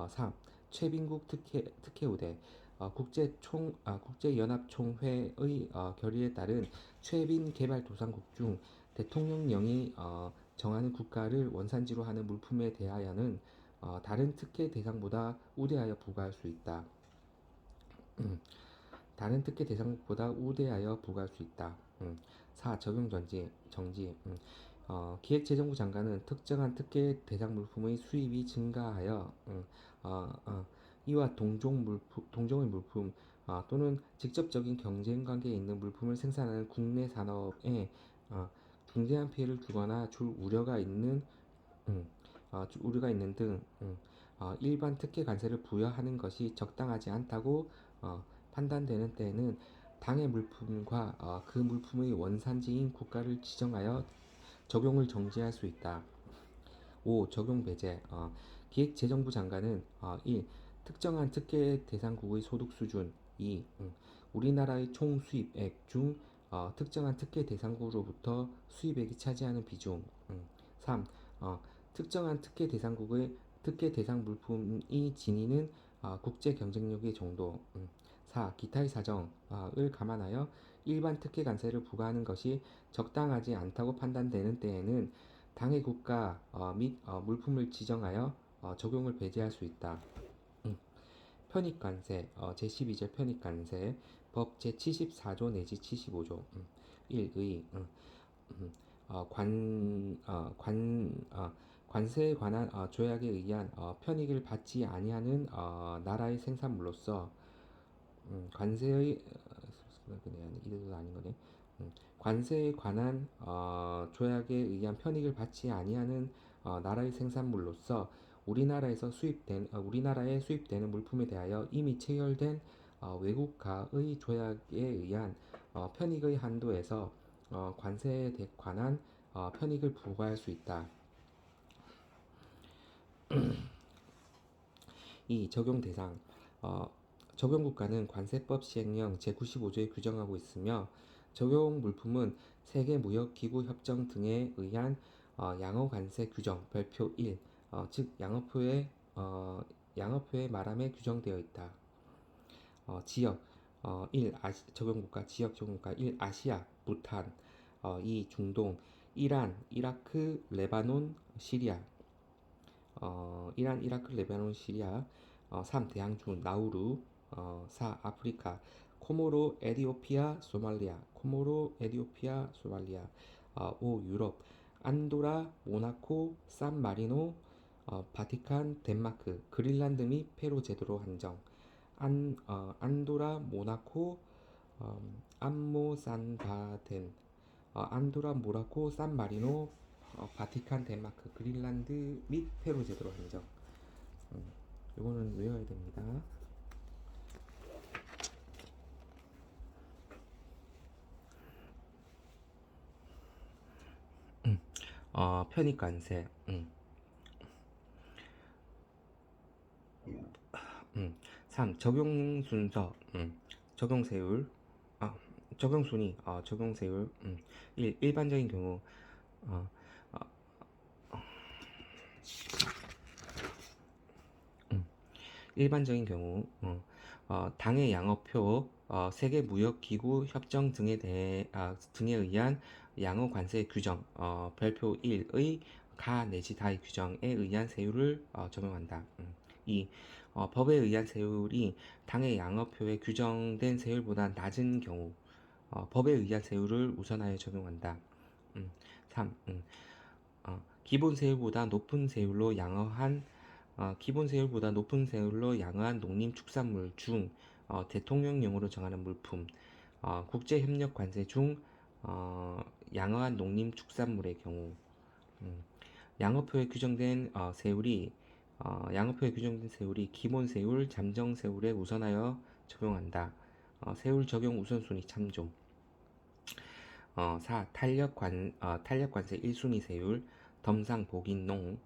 3. 최빈국 특혜 우대 국제연합총회의 결의에 따른 최빈 개발도상국 중 대통령령이 정하는 국가를 원산지로 하는 물품에 대하여는 다른 특혜 대상보다 우대하여 부과할 수 있다. 다른 특혜 대상보다 우대하여 부과할 수 있다. 4. 적용 정지 기획재정부 장관은 특정한 특혜 대상 물품의 수입이 증가하여 이와 동종의 물품 또는 직접적인 경쟁 관계에 있는 물품을 생산하는 국내 산업에 중대한 피해를 주거나 줄 우려가 있는 등 일반 특혜 관세를 부여하는 것이 적당하지 않다고 판단되는 때에는 당해 물품과 그 물품의 원산지인 국가를 지정하여 적용을 정지할 수 있다. 5. 적용 배제 기획재정부 장관은 1. 특정한 특혜 대상국의 소득 수준 2. 우리나라의 총 수입액 중 특정한 특혜 대상국으로부터 수입액이 차지하는 비중 3. 특정한 특혜 대상국의 특혜 대상 물품이 지니는 국제 경쟁력의 정도 4. 기타의 사정을 감안하여 일반 특혜 관세를 부과하는 것이 적당하지 않다고 판단되는 때에는 당해 국가 및 물품을 지정하여 적용을 배제할 수 있다. 편익관세 제12절 편익관세 법 제74조 내지 75조 1의 관세에 관한 조약에 의한 편익을 받지 아니하는 나라의 생산물로서 관세의 이래도 아닌 거네. 관세에 관한 조약에 의한 편익을 받지 아니하는 나라의 생산물로서 우리나라에 수입되는 물품에 대하여 이미 체결된 외국가의 조약에 의한 편익의 한도에서 관세에 관한 편익을 부과할 수 있다. 이 적용 대상 적용 국가는 관세법 시행령 제95조에 규정하고 있으며 적용 물품은 세계무역기구 협정 등에 의한 양어 관세 규정 별표 1 즉 양어표의 말함에 규정되어 있다. 지역 1. 적용국가 지역 적용국가 1. 아시아 부탄 2. 중동 이란 이라크 레바논 시리아 3. 대항주 나우루 4. 아프리카 코모로 에티오피아 소말리아 5. 유럽 안도라 모나코 산마리노 바티칸 덴마크 그린란드 및 페루 제도로 한정 안도라 모나코 암모산바덴 안도라 모나코 산마리노 바티칸, 덴마크, 그린란드 및 페루 제도로 한정. 이거는 외워야 됩니다. 편입관세. 3. 적용 순서. 적용 세율. 아, 적용 순위. 적용 세율. 1. 일반적인 경우. 어, 어, 일반적인 경우. 당해 양어표, 세계무역기구 협정 등에 의한 양어 관세 규정, 별표 1의 가 내지 다의 규정에 의한 세율을 적용한다. 2. 법에 의한 세율이 당해 양어표에 규정된 세율보다 낮은 경우, 법에 의한 세율을 우선하여 적용한다. 3. 기본 세율보다 높은 세율로 양어한 농림축산물 중 대통령령으로 정하는 물품, 국제협력 관세 중 양어한 농림축산물의 경우, 양어표에 규정된 세율이 기본 세율, 잠정 세율에 우선하여 적용한다. 세율 적용 우선순위 참조. 4. 탄력관세 1순위 세율, 덤산복인농,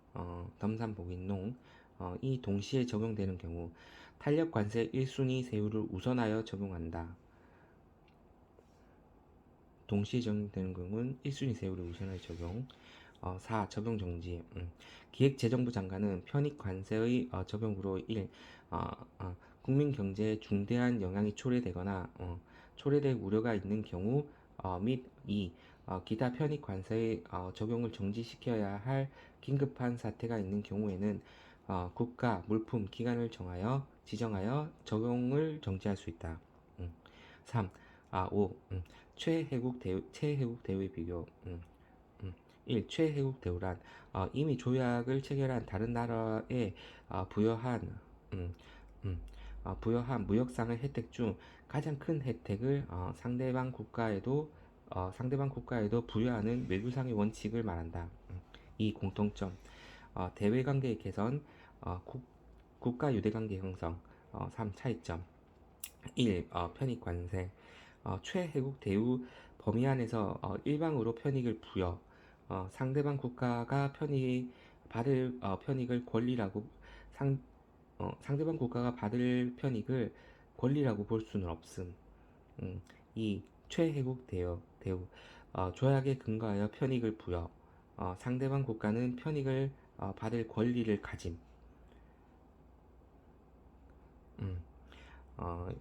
이 동시에 적용되는 경우 탄력관세 1순위 세율을 우선하여 적용한다. 동시에 적용되는 경우는 1순위 세율을 우선하여 적용. 4. 적용 정지. 기획재정부 장관은 편익 관세의 적용으로 1. 국민 경제에 중대한 영향이 초래될 우려가 있는 경우 및 2. 기타 편익 관세의 적용을 정지시켜야 할 긴급한 사태가 있는 경우에는 국가, 물품, 기간을 지정하여 적용을 정지할 수 있다. 3. 5. 최혜국 대우의 비교. 1. 최혜국 대우란 이미 조약을 체결한 다른 나라에 부여한 무역상의 혜택 중 가장 큰 혜택을 상대방 국가에도 부여하는 외교상의 원칙을 말한다. 2. 공통점. 대외관계의 개선, 국가 유대관계 형성. 3. 차이점. 1. 편익 관세. 최혜국 대우 범위 안에서 일방으로 편익을 부여, 상대방 국가가 상대방 국가가 받을 편익을 권리라고 볼 수는 없음. 2. 최혜국 대우 조약에 근거하여 편익을 부여, 상대방 국가는 편익을 받을 권리를 가짐.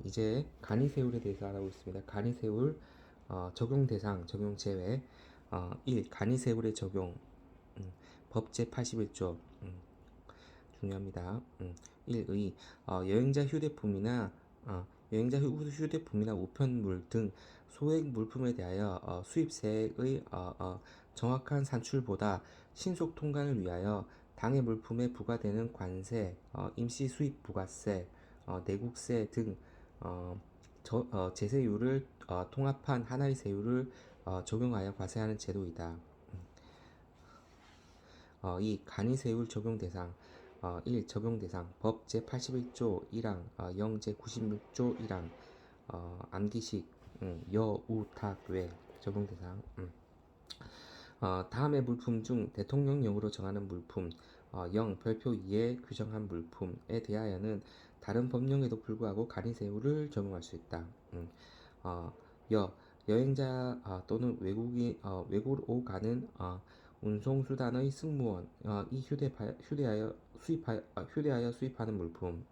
이제 간이세율에 대해서 알아보겠습니다. 간이세율 적용 대상, 적용 제외. 1. 간이세율의 적용. 법 제81조. 중요합니다. 1의 여행자 휴대품이나 우편물 등 소액 물품에 대하여 수입세의 정확한 산출보다 신속 통관을 위하여 당해 물품에 부과되는 관세, 임시 수입 부가세, 내국세 등 제세율을 통합한 하나의 세율을 적용하여 과세하는 제도이다. 이 간이세율 적용 대상. 1. 적용 대상 법 제81조 1항 0 제96조 1항 암기식 여우탁 외 적용 대상. 다음의 물품 중 대통령령으로 정하는 물품 0 별표 2에 규정한 물품에 대하여는 다른 법령에도 불구하고 간이세율을 적용할 수 있다. 여행자 또는 외국으로 가는 운송수단의 승무원 이 휴대하여 수입하는 물품.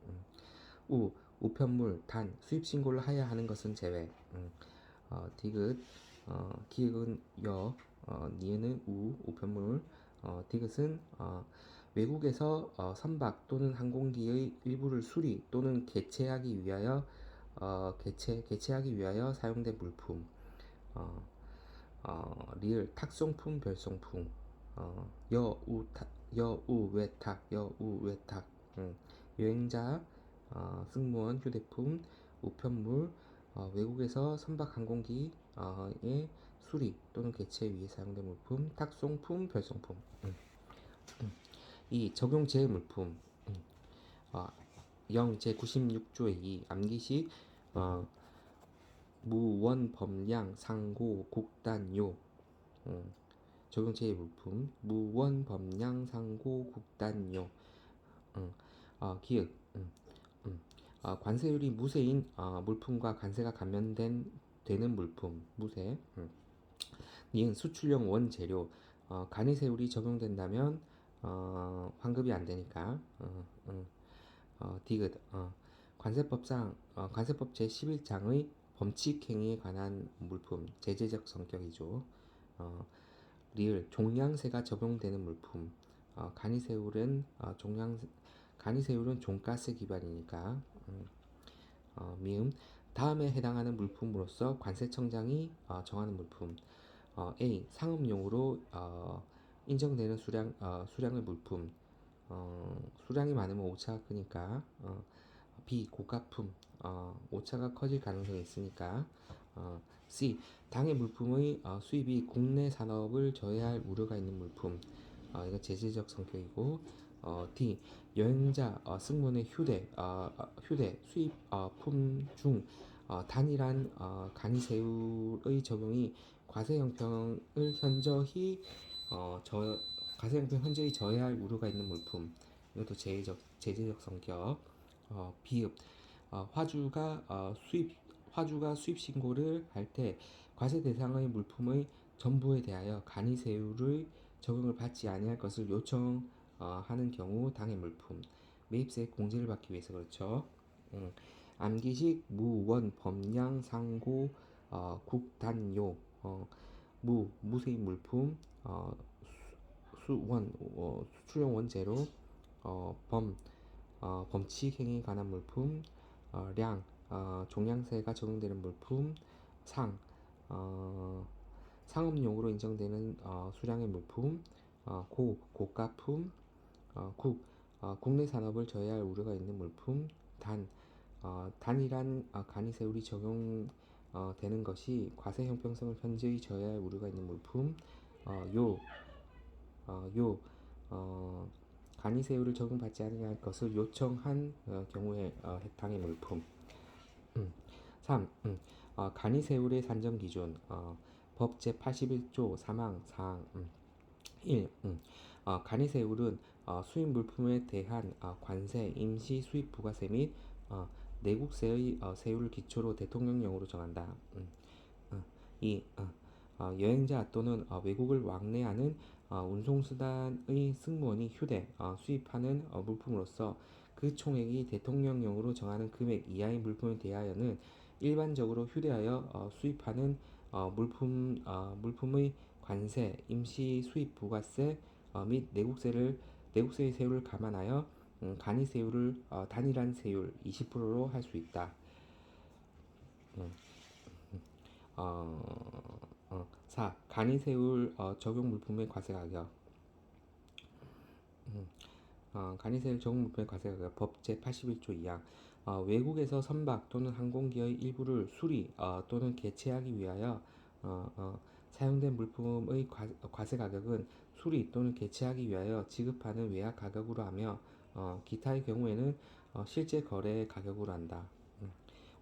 우편물 단 수입 신고를 하여야 하는 것은 제외. 디귿 기획은 니은은 우편물. 디귿은 외국에서 선박 또는 항공기의 일부를 수리 또는 개체하기 위하여 사용된 물품. 리을 탁송품 별송품. 여우외탁. 여행자 승무원 휴대품 우편물 외국에서 선박 항공기에 수리 또는 개체 위에 사용된 물품, 탁송품, 별송품. 2. 적용 제물품. 어, 0 제96조의 2 암기식 무원 범량 상고 국단요. 적용 제물품 무원 범량 상고 국단요. 기획. 관세율이 무세인 물품과 관세가 감면된 되는 물품 무세. 니은 수출용 원재료 간이세율이 적용된다면 환급이 안 되니까 디귿 관세법상 관세법 제11장의 범칙행위에 관한 물품 제재적 성격이죠. 리을 종량세가 적용되는 물품 간이세율은 간이세율은 종가세 기반이니까 미음 다음에 해당하는 물품으로서 관세청장이 정하는 물품 A. 상업용으로 인정되는 수량의 물품 수량이 많으면 오차가 크니까 B. 고가품 오차가 커질 가능성이 있으니까 C. 당해 물품의 수입이 국내 산업을 저해할 우려가 있는 물품 이건 제재적 성격이고 D. 여행자 승무원의 휴대 수입품 중 단일한 간이세율의 적용이 과세형평을 현저히 과세형평 저해할 우려가 있는 물품 이것도 제재적 성격 비읍 화주가 수입 신고를 할 때 과세 대상의 물품의 전부에 대하여 간이세율의 적용을 받지 아니할 것을 요청하는 경우 당해 물품 매입세 공제를 받기 위해서 그렇죠. 암기식 무원 범량 상고 국단요 무세인 물품 수출용 원재료 범칙 행위에 관한 물품 량 종량세가 적용되는 물품 상업용으로 인정되는 수량의 물품 고가품 국내 산업을 저해할 우려가 있는 물품 단일한 간이세율이 적용되는 것이 과세 형평성을 현저히 저해할 우려가 있는 물품 간이세율을 적용받지 않을 것을 요청한 경우에 해당의 물품 3. 간이세율의 산정기준 법 제81조 사망사항 1. 간이세율은 수입 물품에 대한 관세, 임시 수입 부가세 및 내국세의 세율을 기초로 대통령령으로 정한다. 2. 여행자 또는 외국을 왕래하는 운송수단의 승무원이 수입하는 물품으로서 그 총액이 대통령령으로 정하는 금액 이하의 물품에 대하여는 일반적으로 휴대하여 수입하는 물품의 관세, 임시 수입 부가세 및 내국세의 세율을 감안하여 간이세율을 단일한 세율 20%로 할 수 있다. 4. 간이세율 적용 물품의 과세가격 간이세율 적용 물품의 과세가격 법 제81조 2항 외국에서 선박 또는 항공기의 일부를 수리 또는 개체하기 위하여 사용된 물품의 과세가격은 수리 또는 개체하기 위하여 지급하는 외화 가격으로 하며 기타의 경우에는 실제 거래 가격으로 한다.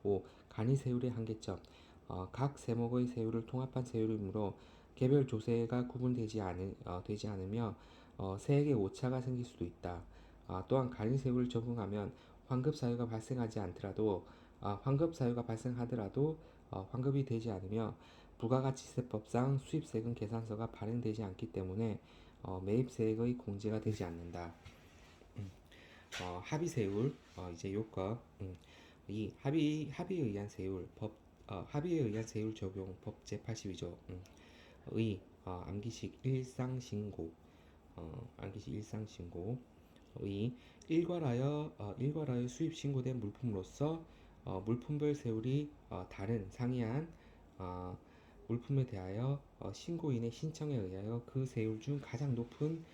5. 간이세율의 한계점 각 세목의 세율을 통합한 세율이므로 개별 조세가 구분되지 되지 않으며 세액의 오차가 생길 수도 있다. 또한 간이세율을 적용하면 환급 사유가 발생하지 않더라도 환급 사유가 발생하더라도 환급이 되지 않으며 부가가치세법상 수입세금 계산서가 발행되지 않기 때문에 매입세액의 공제가 되지 않는다. 합의세율 이제 요거 이 합의에 의한 세율 합의에 의한 세율 적용 법 제82조 암기식 일상신고 암기식 일상신고 일괄하여 수입 신고된 물품으로서 물품별 세율이 다른 상이한 물품에 대하여 신고인의 신청에 의하여 그 세율 중 가장 높은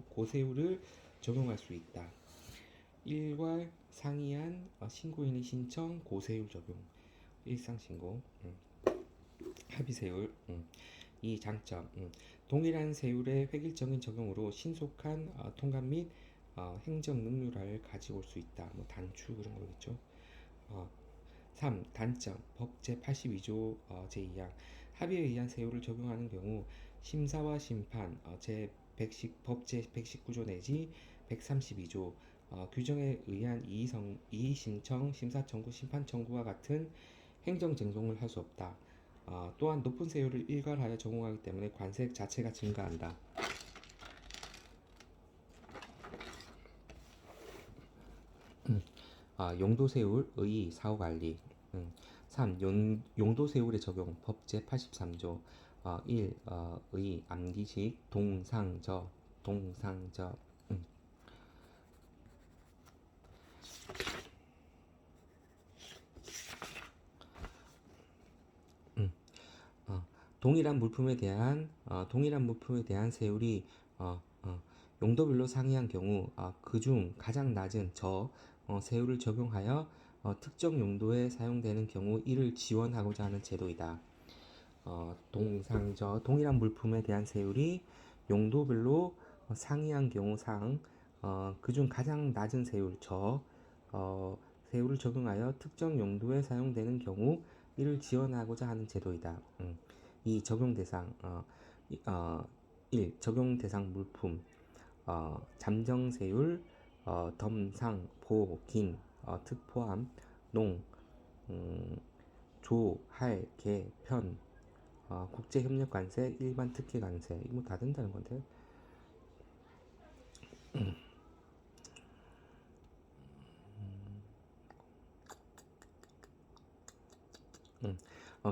고세율을 적용할 수 있다. 일괄 상이한 신고인의 신청 고세율 적용 일상신고 합의세율. 이 장점. 동일한 세율의 획일적인 적용으로 신속한 통관 및 행정 능률화를 가지고 올 수 있다. 뭐 단추 그런 거겠죠. 어, 3. 단점. 법 제82조 제2항 합의에 의한 세율을 적용하는 경우 심사와 심판 법 제119조 내지 132조 규정에 의한 이의신청, 심사청구, 심판청구와 같은 행정쟁송을 할 수 없다. 또한 높은 세율을 일괄하여 적용하기 때문에 관세 자체가 증가한다. 용도세율, 의의, 사후관리. 3. 용도세율의 적용, 법 제83조 1. 의, 암기식, 동상저. 음. 어, 동일한 물품에 대한 세율이 용도별로 상이한 경우 그중 가장 낮은 세율을 적용하여 특정 용도에 사용되는 경우 이를 지원하고자 하는 제도이다. 동일한 물품에 대한 세율이 용도별로 상이한 경우 그중 가장 낮은 세율을 적용하여 특정 용도에 사용되는 경우 이를 지원하고자 하는 제도이다. 이 적용 대상 1. 적용 대상 물품 잠정세율 덤상 보 긴 특포함 농 조 할 개 편 국제협력관세 일반 특혜관세 이거 다 된다는 건데.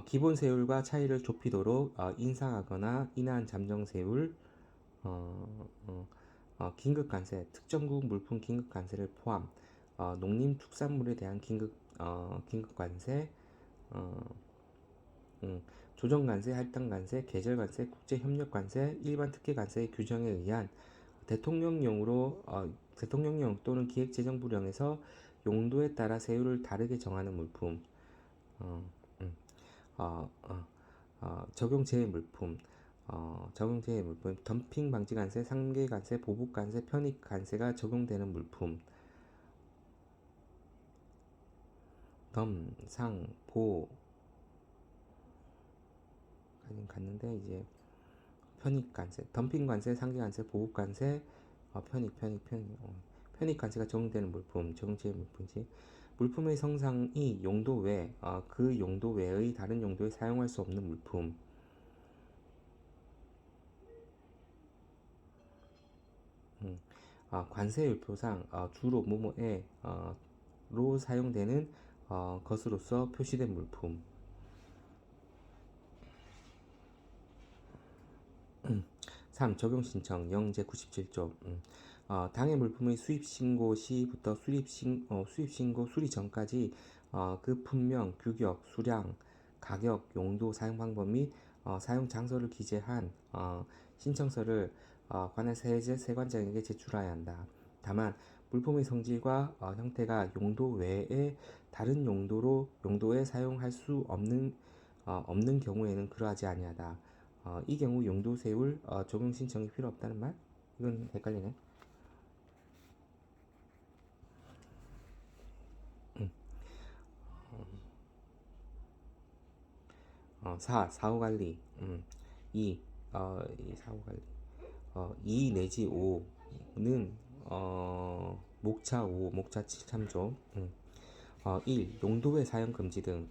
기본 세율과 차이를 좁히도록 인상하거나 인하한 잠정 세율, 긴급관세, 특정국 물품 긴급관세를 포함, 농림축산물에 대한 긴급관세, 조정관세, 할당관세, 계절관세, 국제협력관세, 일반 특혜관세의 규정에 의한 대통령령 또는 기획재정부령에서 용도에 따라 세율을 다르게 정하는 물품. 어, 적용 제외 물품, 덤핑 방지 관세, 상계 관세, 보복 관세, 편익 관세가 적용되는 물품, 덤, 상, 보, 갔는데 이제 편익 관세, 덤핑 관세, 상계 관세, 보복 관세, 편익 관세가 적용되는 물품, 적용 제외 물품이지. 물품의 성상이 용도 외, 그 용도 외의 다른 용도에 사용할 수 없는 물품. 관세율표상 주로 뭐뭐에로 사용되는 것으로서 표시된 물품. 3. 적용신청 영제 97조 당해 물품의 수입신고 시부터 수입신고 수리 전까지 그 품명, 규격, 수량, 가격, 용도, 사용방법 및 사용장소를 기재한 신청서를 관할 세관장에게 제출해야 한다. 다만 물품의 성질과 형태가 용도 외에 다른 용도에 사용할 수 없는 경우에는 그러하지 아니하다. 이 경우 용도세율 적용 신청이 필요 없다는 말? 이건 헷갈리네. 4. 사후관리 2. 이 사후관리 2 내지 5는 목차 7참조 1. 용도의 사용 금지 등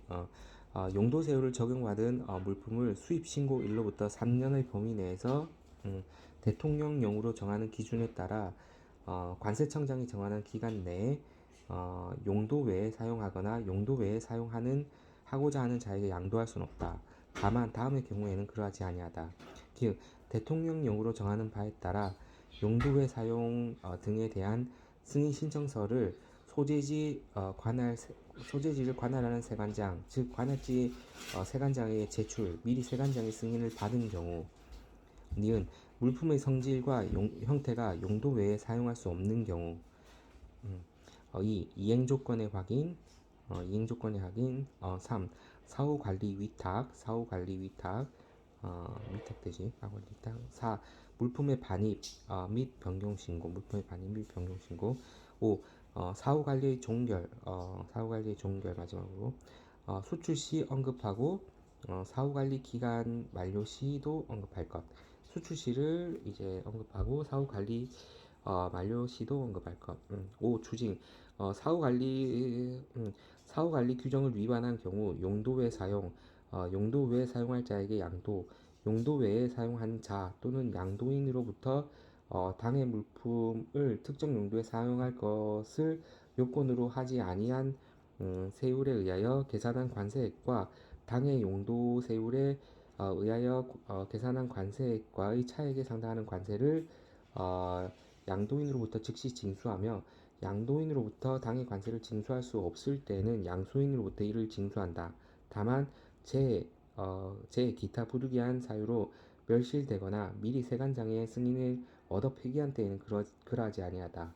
용도세율을 적용받은 물품을 수입신고일로부터 3년의 범위 내에서 대통령령으로 정하는 기준에 따라 관세청장이 정하는 기간 내에 용도 외에 사용하거나 용도 외에 하고자 하는 자에게 양도할 수는 없다. 다만 다음의 경우에는 그러하지 아니하다. 즉 대통령령으로 정하는 바에 따라 용도 외 사용 등에 대한 승인 신청서를 소재지를 관할하는 세관장, 즉 관할지 세관장의 제출, 미리 세관장의 승인을 받은 경우, 니은 물품의 성질과 형태가 용도 외에 사용할 수 없는 경우, 2. 이행조건의 확인, 3. 사후관리 위탁, 위탁되지, 사후관리 위탁. 4. 물품의 반입 및 변경 신고, 물품의 반입 및 변경 신고. 5. 사후관리의 종결, 마지막으로 수출 시 언급하고 사후관리 기간 만료 시도 언급할 것. 수출 시를 이제 언급하고 사후관리 만료 시도 언급할 것. 5. 추징. 사후관리 규정을 위반한 경우 용도 외 사용, 용도 외 사용할 자에게 양도, 용도 외에 사용한 자 또는 양도인으로부터 당해 물품을 특정 용도에 사용할 것을 요건으로 하지 아니한 세율에 의하여 계산한 관세액과 당해 용도 세율에 의하여 계산한 관세액과의 차액에 상당하는 관세를 양도인으로부터 즉시 징수하며, 양도인으로부터 당해 관세를 징수할 수 없을 때는 양수인으로부터 이를 징수한다. 다만 제 기타 부득이한 사유로 멸실되거나 미리 세관장의 승인을 얻어 폐기한 때에는 그러하지 아니하다.